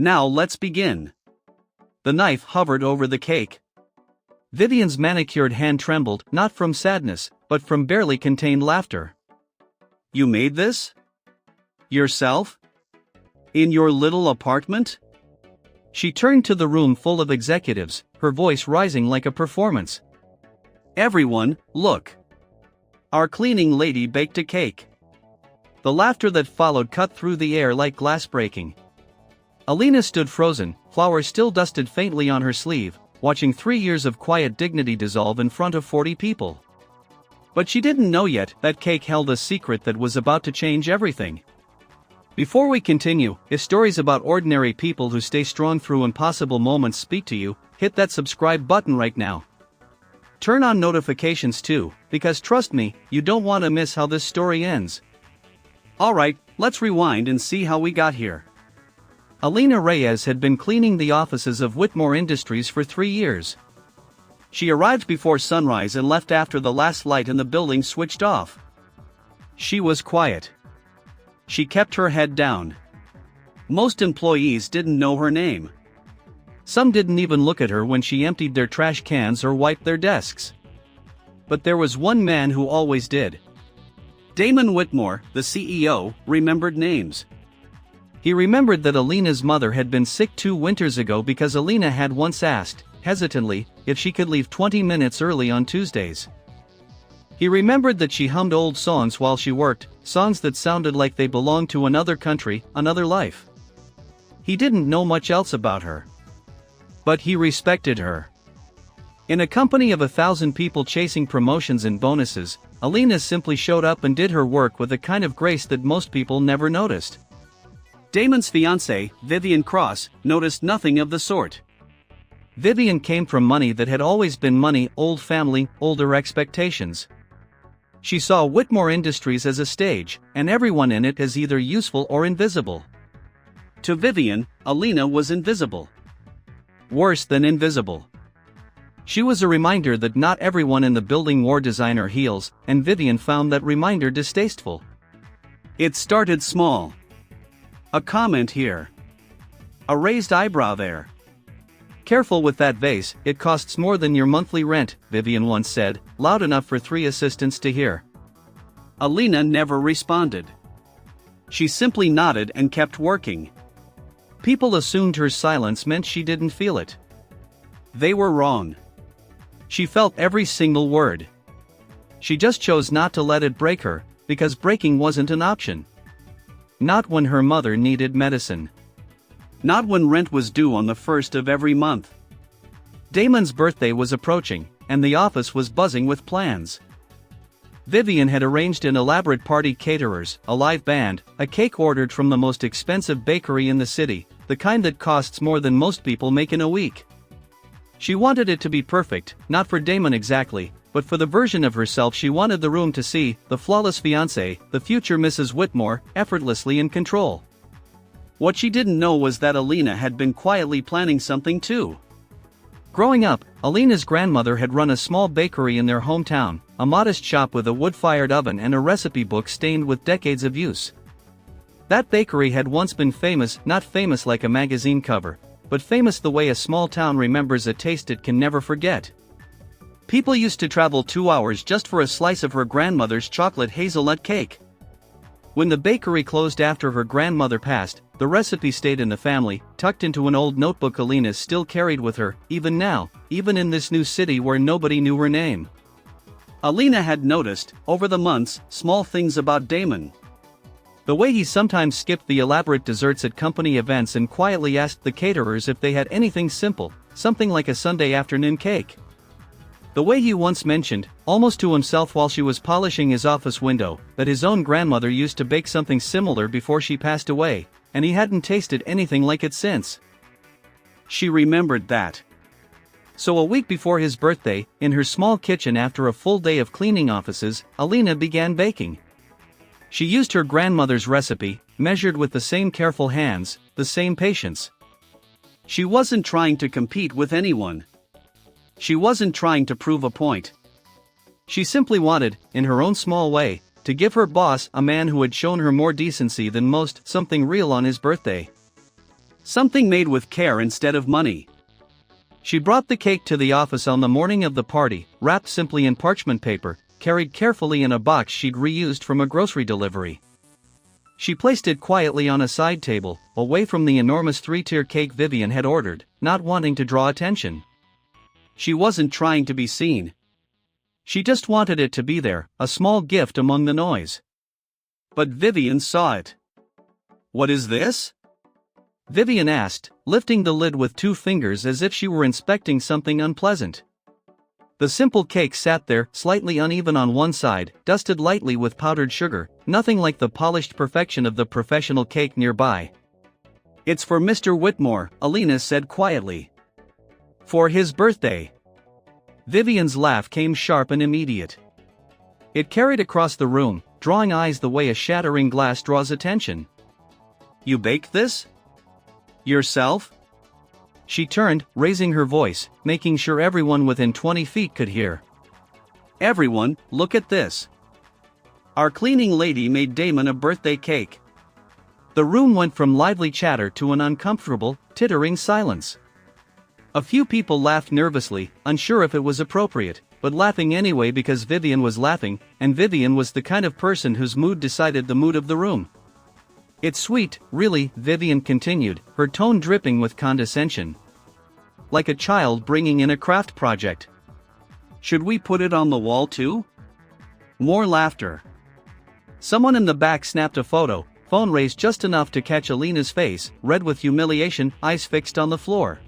Now let's begin. The knife hovered over the cake. Vivian's manicured hand trembled, not from sadness, but from barely contained laughter. You made this? Yourself? In your little apartment? She turned to the room full of executives, her voice rising like a performance. Everyone, look. Our cleaning lady baked a cake. The laughter that followed cut through the air like glass breaking. Alina stood frozen, flour still dusted faintly on her sleeve, watching 3 years of quiet dignity dissolve in front of 40 people. But she didn't know yet that cake held a secret that was about to change everything. Before we continue, if stories about ordinary people who stay strong through impossible moments speak to you, hit that subscribe button right now. Turn on notifications too, because trust me, you don't want to miss how this story ends. Alright, let's rewind and see how we got here. Alina Reyes had been cleaning the offices of Whitmore Industries for 3 years. She arrived before sunrise and left after the last light in the building switched off. She was quiet. She kept her head down. Most employees didn't know her name. Some didn't even look at her when she emptied their trash cans or wiped their desks. But there was one man who always did. Damon Whitmore, the CEO, remembered names. He remembered that Alina's mother had been sick 2 winters ago because Alina had once asked, hesitantly, if she could leave 20 minutes early on Tuesdays. He remembered that she hummed old songs while she worked, songs that sounded like they belonged to another country, another life. He didn't know much else about her. But he respected her. In a company of 1,000 people chasing promotions and bonuses, Alina simply showed up and did her work with a kind of grace that most people never noticed. Damon's fiancée, Vivian Cross, noticed nothing of the sort. Vivian came from money that had always been money, old family, older expectations. She saw Whitmore Industries as a stage, and everyone in it as either useful or invisible. To Vivian, Alina was invisible. Worse than invisible. She was a reminder that not everyone in the building wore designer heels, and Vivian found that reminder distasteful. It started small. A comment here. A raised eyebrow there. Careful with that vase, it costs more than your monthly rent, Vivian once said, loud enough for 3 assistants to hear. Alina never responded. She simply nodded and kept working. People assumed her silence meant she didn't feel it. They were wrong. She felt every single word. She just chose not to let it break her, because breaking wasn't an option. Not when her mother needed medicine. Not when rent was due on the 1st of every month. Damon's birthday was approaching, and the office was buzzing with plans. Vivian had arranged an elaborate party, caterers, a live band, a cake ordered from the most expensive bakery in the city, the kind that costs more than most people make in a week. She wanted it to be perfect, not for Damon exactly, but for the version of herself she wanted the room to see, the flawless fiancée, the future Mrs. Whitmore, effortlessly in control. What she didn't know was that Alina had been quietly planning something too. Growing up, Alina's grandmother had run a small bakery in their hometown, a modest shop with a wood-fired oven and a recipe book stained with decades of use. That bakery had once been famous, not famous like a magazine cover, but famous the way a small town remembers a taste it can never forget. People used to travel 2 hours just for a slice of her grandmother's chocolate hazelnut cake. When the bakery closed after her grandmother passed, the recipe stayed in the family, tucked into an old notebook Alina still carried with her, even now, even in this new city where nobody knew her name. Alina had noticed, over the months, small things about Damon. The way he sometimes skipped the elaborate desserts at company events and quietly asked the caterers if they had anything simple, something like a Sunday afternoon cake. The way he once mentioned, almost to himself while she was polishing his office window, that his own grandmother used to bake something similar before she passed away, and he hadn't tasted anything like it since. She remembered that. So a week before his birthday, in her small kitchen after a full day of cleaning offices, Alina began baking. She used her grandmother's recipe, measured with the same careful hands, the same patience. She wasn't trying to compete with anyone. She wasn't trying to prove a point. She simply wanted, in her own small way, to give her boss, a man who had shown her more decency than most, something real on his birthday. Something made with care instead of money. She brought the cake to the office on the morning of the party, wrapped simply in parchment paper, carried carefully in a box she'd reused from a grocery delivery. She placed it quietly on a side table, away from the enormous 3-tier cake Vivian had ordered, not wanting to draw attention. She wasn't trying to be seen. She just wanted it to be there, a small gift among the noise. But Vivian saw it. "What is this?" Vivian asked, lifting the lid with 2 fingers as if she were inspecting something unpleasant. The simple cake sat there, slightly uneven on one side, dusted lightly with powdered sugar, nothing like the polished perfection of the professional cake nearby. "It's for Mr. Whitmore," Alina said quietly. "For his birthday." Vivian's laugh came sharp and immediate. It carried across the room, drawing eyes the way a shattering glass draws attention. "You baked this? Yourself?" She turned, raising her voice, making sure everyone within 20 feet could hear. "Everyone, look at this. Our cleaning lady made Damon a birthday cake." The room went from lively chatter to an uncomfortable, tittering silence. A few people laughed nervously, unsure if it was appropriate, but laughing anyway because Vivian was laughing, and Vivian was the kind of person whose mood decided the mood of the room. "It's sweet, really," Vivian continued, her tone dripping with condescension. "Like a child bringing in a craft project. Should we put it on the wall too?" More laughter. Someone in the back snapped a photo, phone raised just enough to catch Alina's face, red with humiliation, eyes fixed on the floor.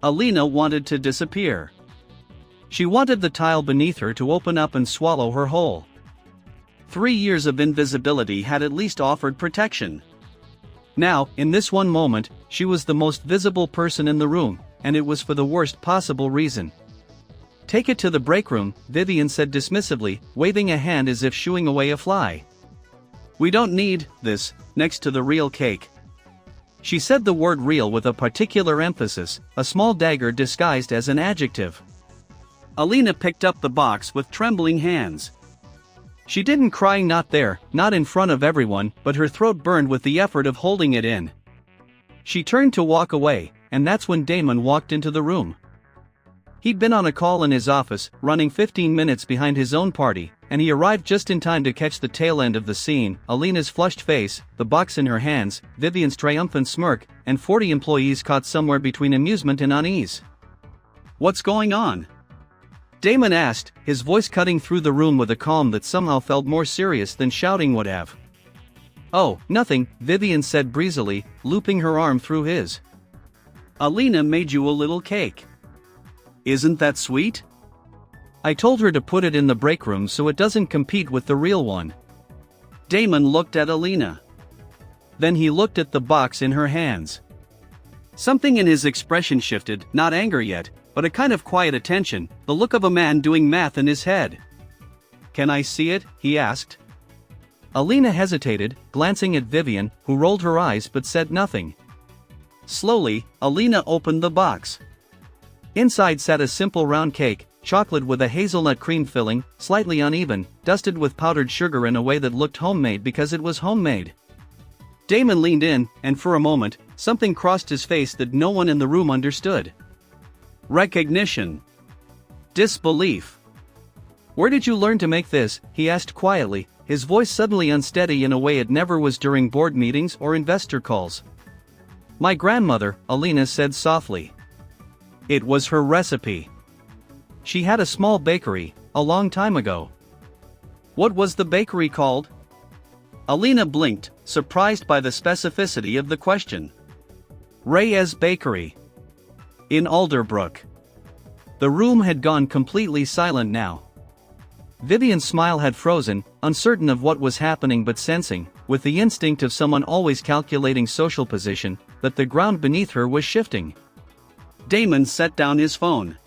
Alina wanted to disappear. She wanted the tile beneath her to open up and swallow her whole. 3 years of invisibility had at least offered protection. Now, in this one moment, she was the most visible person in the room, and it was for the worst possible reason. "Take it to the break room," Vivian said dismissively, waving a hand as if shooing away a fly. "We don't need this next to the real cake." She said the word real with a particular emphasis, a small dagger disguised as an adjective. Alina picked up the box with trembling hands. She didn't cry, not there, not in front of everyone, but her throat burned with the effort of holding it in. She turned to walk away, and that's when Damon walked into the room. He'd been on a call in his office, running 15 minutes behind his own party, and he arrived just in time to catch the tail end of the scene: Alina's flushed face, the box in her hands, Vivian's triumphant smirk, and 40 employees caught somewhere between amusement and unease. "What's going on?" Damon asked, his voice cutting through the room with a calm that somehow felt more serious than shouting would have. "Oh, nothing," Vivian said breezily, looping her arm through his. "Alina made you a little cake. Isn't that sweet? I told her to put it in the break room so it doesn't compete with the real one." Damon looked at Alina. Then he looked at the box in her hands. Something in his expression shifted, not anger yet, but a kind of quiet attention, the look of a man doing math in his head. "Can I see it?" he asked. Alina hesitated, glancing at Vivian, who rolled her eyes but said nothing. Slowly, Alina opened the box. Inside sat a simple round cake, chocolate with a hazelnut cream filling, slightly uneven, dusted with powdered sugar in a way that looked homemade because it was homemade. Damon leaned in, and for a moment, something crossed his face that no one in the room understood. Recognition. Disbelief. "Where did you learn to make this?" he asked quietly, his voice suddenly unsteady in a way it never was during board meetings or investor calls. "My grandmother," Alina said softly. It was her recipe. She had a small bakery, a long time ago. "What was the bakery called?" Alina blinked, surprised by the specificity of the question. "Reyes Bakery. In Alderbrook." The room had gone completely silent now. Vivian's smile had frozen, uncertain of what was happening but sensing, with the instinct of someone always calculating social position, that the ground beneath her was shifting. Damon set down his phone.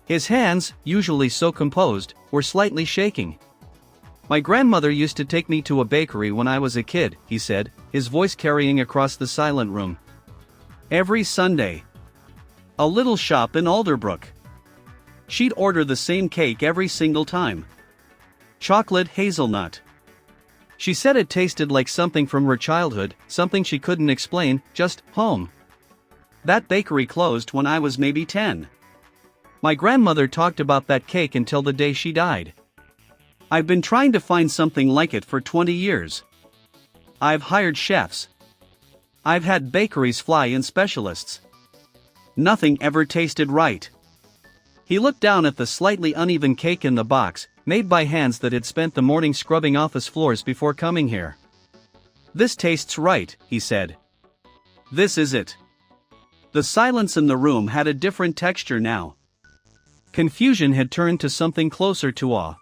His hands, usually so composed, were slightly shaking. "My grandmother used to take me to a bakery when I was a kid," he said, his voice carrying across the silent room. "Every Sunday. A little shop in Alderbrook. She'd order the same cake every single time. Chocolate hazelnut. She said it tasted like something from her childhood, something she couldn't explain, just home. That bakery closed when I was maybe 10. My grandmother talked about that cake until the day she died. I've been trying to find something like it for 20 years. I've hired chefs. I've had bakeries fly in specialists. Nothing ever tasted right. He looked down at the slightly uneven cake in the box, made by hands that had spent the morning scrubbing office floors before coming here. This tastes right, he said. This is it. The silence in the room had a different texture now. Confusion had turned to something closer to awe.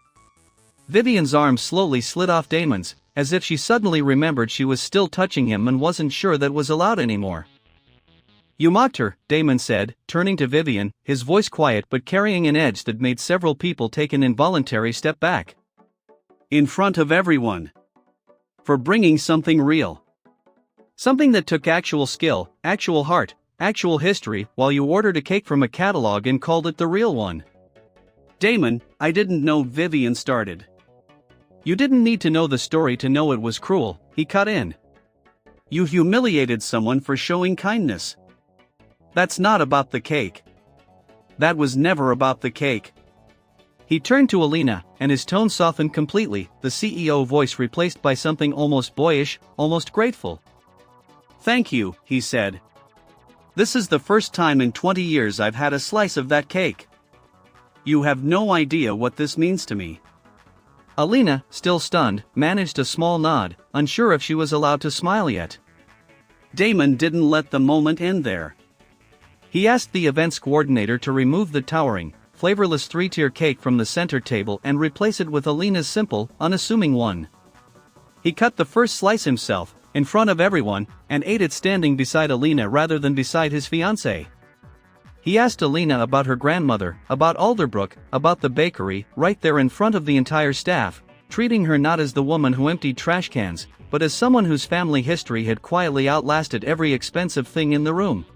Vivian's arm slowly slid off Damon's, as if she suddenly remembered she was still touching him and wasn't sure that was allowed anymore. You mocked her, Damon said, turning to Vivian, his voice quiet but carrying an edge that made several people take an involuntary step back. In front of everyone. For bringing something real. Something that took actual skill, actual heart, actual history, while you ordered a cake from a catalog and called it the real one. Damon, I didn't know Vivian started. You didn't need to know the story to know it was cruel, he cut in. You humiliated someone for showing kindness. That's not about the cake. That was never about the cake. He turned to Alina, and his tone softened completely, the CEO voice replaced by something almost boyish, almost grateful. Thank you, he said. This is the first time in 20 years I've had a slice of that cake. You have no idea what this means to me. Alina, still stunned, managed a small nod, unsure if she was allowed to smile yet. Damon didn't let the moment end there. He asked the events coordinator to remove the towering, flavorless three-tier cake from the center table and replace it with Alina's simple, unassuming one. He cut the first slice himself, in front of everyone, and ate it standing beside Alina rather than beside his fiancée. He asked Alina about her grandmother, about Alderbrook, about the bakery, right there in front of the entire staff, treating her not as the woman who emptied trash cans, but as someone whose family history had quietly outlasted every expensive thing in the room.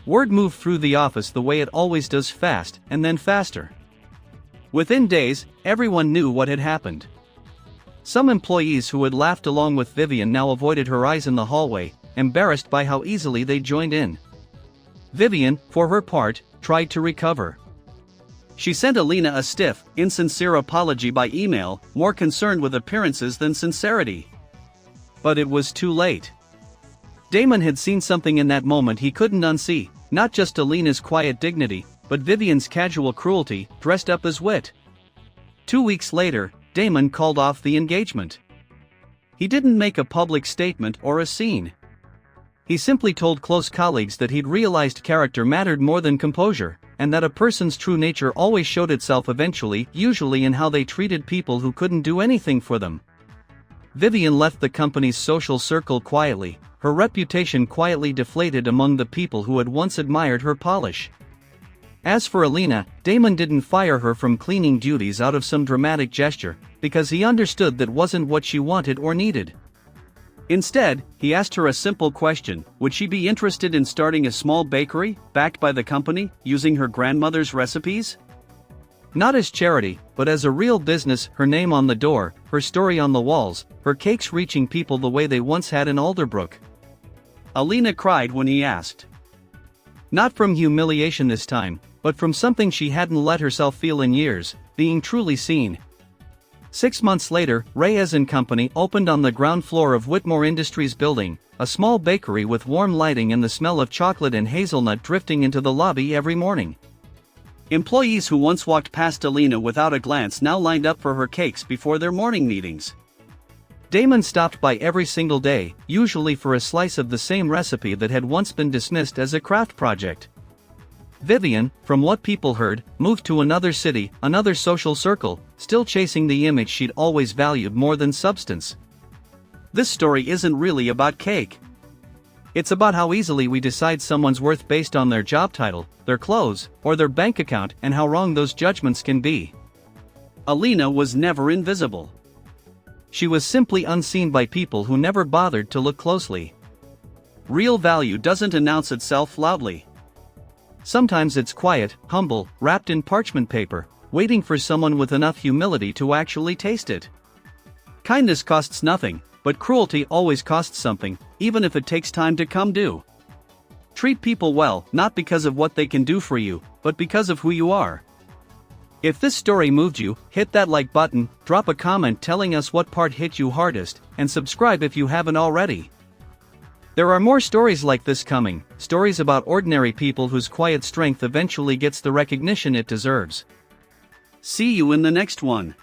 Word moved through the office the way it always does, fast, and then faster. Within days, everyone knew what had happened. Some employees who had laughed along with Vivian now avoided her eyes in the hallway, embarrassed by how easily they joined in. Vivian, for her part, tried to recover. She sent Alina a stiff, insincere apology by email, more concerned with appearances than sincerity. But it was too late. Damon had seen something in that moment he couldn't unsee, not just Alina's quiet dignity, but Vivian's casual cruelty, dressed up as wit. 2 weeks later, Damon called off the engagement. He didn't make a public statement or a scene. He simply told close colleagues that he'd realized character mattered more than composure, and that a person's true nature always showed itself eventually, usually in how they treated people who couldn't do anything for them. Vivian left the company's social circle quietly, her reputation quietly deflated among the people who had once admired her polish. As for Alina, Damon didn't fire her from cleaning duties out of some dramatic gesture, because he understood that wasn't what she wanted or needed. Instead, he asked her a simple question: would she be interested in starting a small bakery, backed by the company, using her grandmother's recipes? Not as charity, but as a real business, her name on the door, her story on the walls, her cakes reaching people the way they once had in Alderbrook. Alina cried when he asked. Not from humiliation this time, but from something she hadn't let herself feel in years, being truly seen. 6 months later, Reyes & Company opened on the ground floor of Whitmore Industries building, a small bakery with warm lighting and the smell of chocolate and hazelnut drifting into the lobby every morning. Employees who once walked past Alina without a glance now lined up for her cakes before their morning meetings. Damon stopped by every single day, usually for a slice of the same recipe that had once been dismissed as a craft project. Vivian, from what people heard, moved to another city, another social circle, still chasing the image she'd always valued more than substance. This story isn't really about cake. It's about how easily we decide someone's worth based on their job title, their clothes, or their bank account, and how wrong those judgments can be. Alina was never invisible. She was simply unseen by people who never bothered to look closely. Real value doesn't announce itself loudly. Sometimes it's quiet, humble, wrapped in parchment paper, waiting for someone with enough humility to actually taste it. Kindness costs nothing, but cruelty always costs something, even if it takes time to come due. Treat people well, not because of what they can do for you, but because of who you are. If this story moved you, hit that like button, drop a comment telling us what part hit you hardest, and subscribe if you haven't already. There are more stories like this coming, stories about ordinary people whose quiet strength eventually gets the recognition it deserves. See you in the next one.